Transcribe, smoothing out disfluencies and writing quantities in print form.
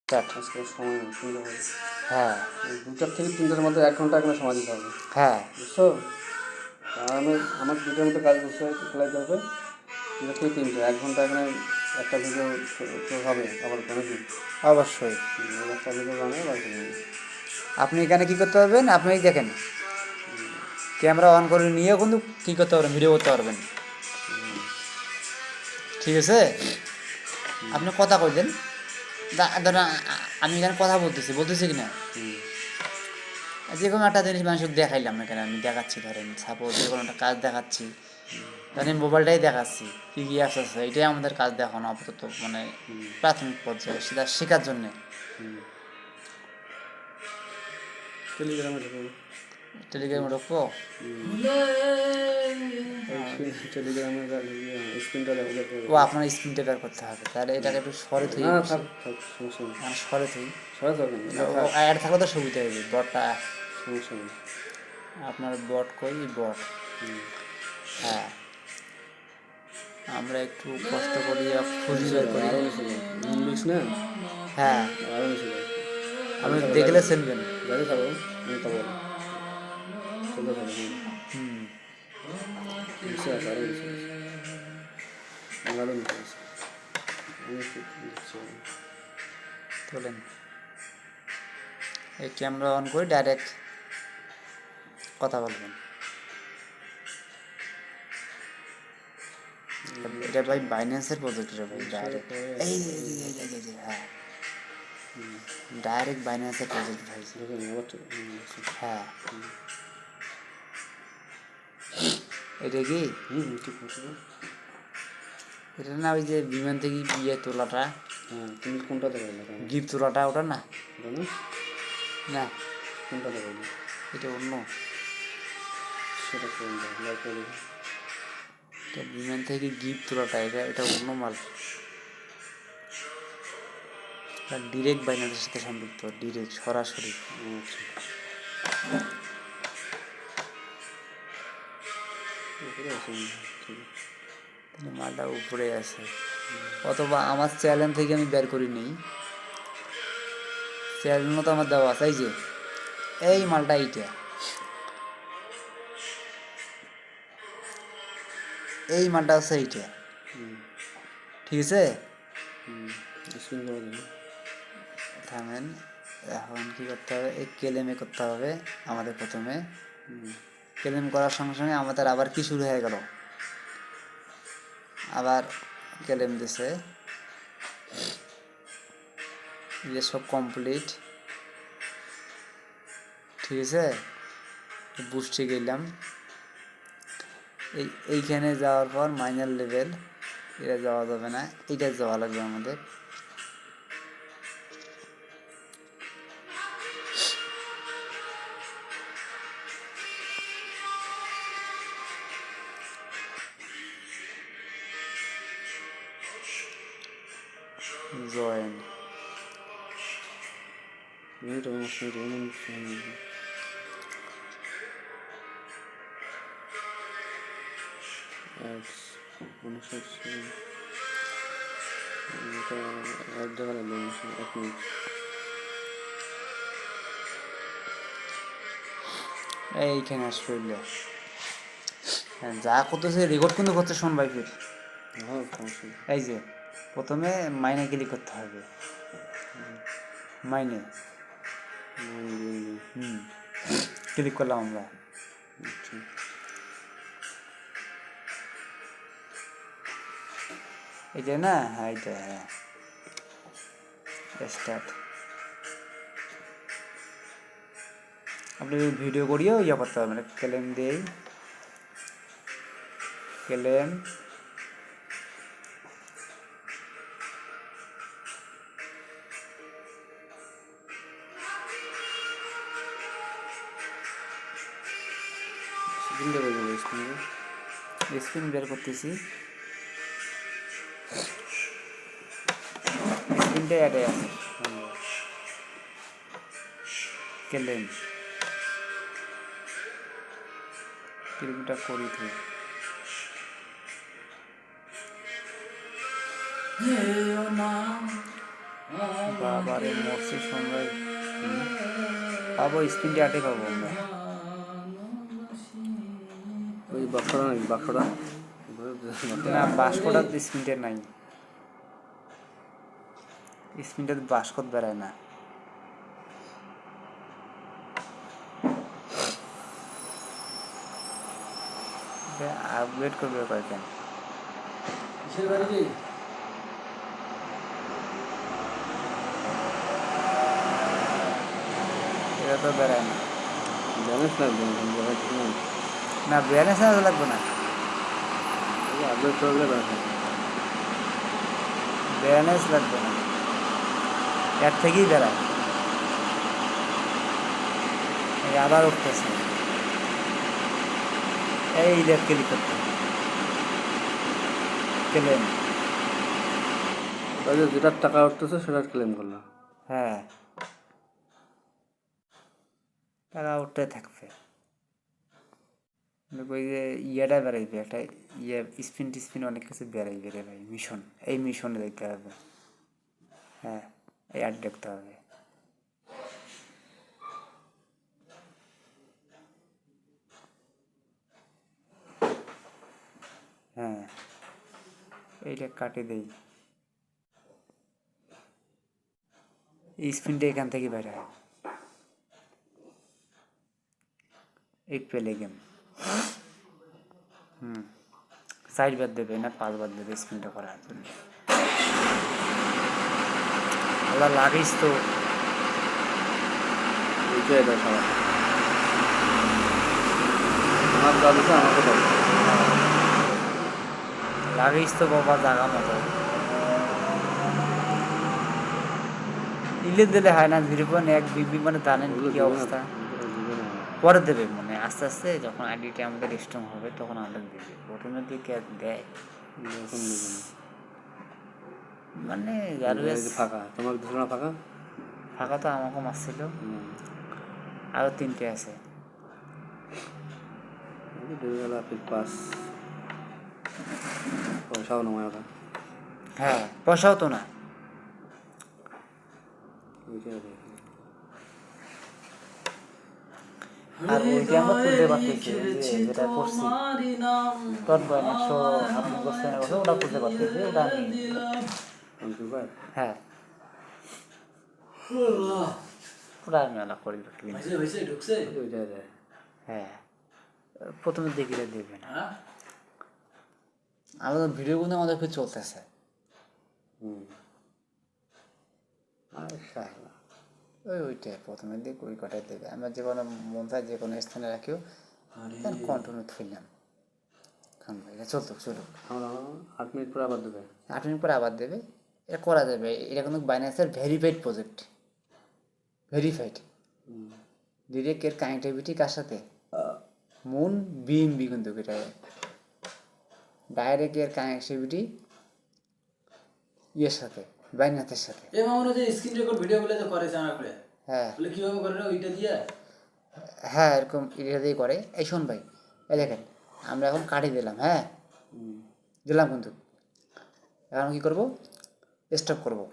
Start. আজকে সময় নেই, শুনতে হবে। হ্যাঁ 2টা থেকে 3টার মধ্যে 1 ঘন্টা এখানে সময় দিতে হবে, হ্যাঁ বুঝছো? আর আমার 2টার মধ্যে কাজ বসে খেলাইতে হবে। 2টা থেকে 3টে 1 ঘন্টা এখানে একটা ভিডিও তো হবে আবার নাকি? অবশ্যই। একটা ভিডিও বানাবে বাড়িতে যাবে। আপনি এখানে কী করতে পারবেন, আপনি দেখেন ক্যামেরা অন করে নিয়েও কিন্তু কী করতে পারবেন, ভিডিও করতে পারবেন। ঠিক আছে, আপনি কথা কইলেন, ধরেন আমি এখানে কথা বলতেছি কি না, যে কোনো একটা জিনিস মানুষকে দেখাইলাম এখানে, আমি দেখাচ্ছি, ধরেন সাপোজ যে কোনো একটা কাজ দেখাচ্ছি, ধরেন মোবাইলটাই দেখাচ্ছি কী কী অ্যাপস আছে, এটাই আমাদের কাজ দেখানো আপাতত, মানে প্রাথমিক পর্যায়ে সেটা শেখার জন্যে। টেলিগ্রামে ঢুকো, টেলিগ্রামে ঢুকবো। টেলিগ্রামে স্ক্রিনটা ও আপনার স্ক্রিনটা বের করতে হবে, তাহলে এটাকে একটু সরে থই, না থাক থাক, সমস্যা নেই, সরে থই। সবাই থাকবেন ও অ্যাড থাকলে তো সুবিধা হবে, বটটা সমস্যা নেই। আপনার বট কই, বট। হ্যাঁ আমরা একটু কষ্ট করি, খুঁজি বের করি। আরও বেশি ইংলিশ না, হ্যাঁ আরও বেশি আপনি দেখলে চিনবেন। যাতে থাকো আমি তা বলো চলতে থাকো। বেশি আছে, আরও বেশি আছে, আরও বেশি আছে। আমি দিচ্ছি তোলেন, এই ক্যামেরা অন করে ডাইরেক্ট কথা বলবেন। এটা ভাই বাইন্যান্সের প্রজেক্ট, এটা ভাই ডাইরেক্ট এই হ্যাঁ ডাইরেক্ট বাইন্যান্সের প্রজেক্ট ভাই। হ্যাঁ এটা কি ঠিক আছে। এটা না ওই যে বিমান থেকে ইয়ে তোলাটা, হ্যাঁ তুমি কোনটাতে পারলে? গিফট তোলাটা, ওটা না না কোনটাতে পারলে? এটা অন্য, সেটা কোনটা লাইক করে এটা বিমান থেকে গিফট তোলাটা, এটা এটা অন্য মাল, ডিরেক্ট বাইন্যান্সের সাথে সম্পৃক্ত, ডিরেক্ট সরাসরি। মালটা উপরে আছে, অথবা আমার চ্যানেল থেকে আমি বের করি নিই, চ্যানেলও তো আমার দেওয়া আছে, এই যে এই মালটা, এইটা এই মালটা আছে এইটা, ঠিক আছে। থামেন, এখন কী করতে হবে, এই ক্লেমে করতে হবে আমাদের প্রথমে। ক্লেম করার সঙ্গে সঙ্গে আমাদের আবার কি শুরু হয়ে গেল, আবার ক্লেম দিছে, যে সব কমপ্লিট, ঠিক আছে। বুস্টে গেলাম, এইখানে যাওয়ার পর মাইনার লেভেল, এটা যাওয়া যাবে না, এইটা যাওয়া লাগবে আমাদের। জয়েন এইখানে আসবে, যা করতেছে রেকর্ড কিন্তু করতে, শোন ভাই ফির, এই যে প্রথমে মাইনে ক্লিক করতে হবে, মাইনে ক্লিক করলাম আমরা, এইটা না, হ্যাঁ এইটা, হ্যাঁ স্টার্ট। আপনি ভিডিও করিয়েও ইয়ে করতে পারবেন, ক্লেম দিয়েই, ক্লেম স্ক্রিন বের করতেছি, স্ক্রিনটা অ্যাডে আছে, ক্লেম ক্লেমটা করি তুই, বাবারে মরছি সময় পাবো স্পিনটা আটে পাবো আমরা। ওই বাক্সটা নাকি বাক্সটা না বাস্কটার স্পিনটা নাই, স্পিনটা বাস্কট বেড়ায় না। আপগ্রেড করবে কয়েকদিন। কিসের বাড়ি রে? এটা তো বেড়ায় না। ব্যালেন্স লাগবে না ব্যালেন্স না লাগবে না, আপডেট করলে ব্যালেন্স ব্যালেন্স লাগবে না, এর থেকেই বেড়ায়। এই আবার উঠতেছে, এই লেট ক্লিক করতে ক্লেম। ওই যে যেটার টাকা উঠতেছে সেটা ক্লেম করলো। হ্যাঁ টাকা উঠতে থাকবে। ওই যে ইয়েটা বেড়াইবে একটা ইয়ে স্পিন টিস্পিন অনেক কিছু বেড়াইবে রে ভাই। মিশন, এই মিশনে দেখতে হবে। হ্যাঁ এই আর দেখতে হবে। হ্যাঁ এইটা কাটে দেই, এই স্পিনটা এখান থেকে বের হয়। এই প্লে গেম সাইড বাদ দেবে না 5 বাদ দেবে স্পিনটা করার জন্য। আল্লাহ লাগিস তো এইটাই এটা সবাই আমার দাদু আমাকে দাও লাগিস তো বাবা জাগা মতো। ইলে দিলে হয় না 0.1 বিবি, মানে জানেন কি অবস্থা। পরে দেবে মানে আস্তে আস্তে যখন আইডিটা আমাদের স্ট্রং হবে তখন আমাদের দেবে, প্রথমে দিকে দেয় মানে ফাঁকা। তোমার দুটো ফাঁকা ফাঁকা তো আমাকে মারছিল, আরও 3টে আছে। পাস পয়সাও নয় ওটা। হ্যাঁ পয়সাও তো না। আর ওইটা আমরা তুলতে পারতেছি, যেটা করছি তখন 100 আপনি করছেন ওটা তুলতে পারতেছি, ওটা আমি। হ্যাঁ ওটা আমি আলাপ করি। হ্যাঁ প্রথমে দেখিলে দেবে না, আমাদের ভিডিও কিন্তু আমাদের ফির চলতেছে। ওইটাই প্রথমে দিক ওই কটাই দেবে। আমরা যে কোনো মন চায় যে কোনো স্থানে রাখিও কন্টিনিউ থইলাম, কারণ এটা চলুক 8 মিনিট পরে আবার দেবে। 8 মিনিট পরে আবার দেবে। এটা করা যাবে, এটা কিন্তু বাইন্যান্সের ভেরিফাইড প্রজেক্ট, ভেরিফাইড। ডিরেক্ট এর কানেক্টিভিটি কার সাথে, মুন বিএমবি, কিন্তু এটা ডাইরেক্ট এর কানেক্টিভিটি ইয়ের সাথে, বাইন্যান্সের সাথে। স্ক্রিন রেকর্ড ভিডিওগুলো যে করে জানাগুলো, হ্যাঁ বলে কিভাবে করে ওইটা দিয়ে। হ্যাঁ এরকম এটা দিয়ে করে। এই শোন ভাই, এই দেখেন আমরা এখন কাটি দিলাম, হ্যাঁ দিলাম কিন্তু এখন কী করবো, স্টপ করবো।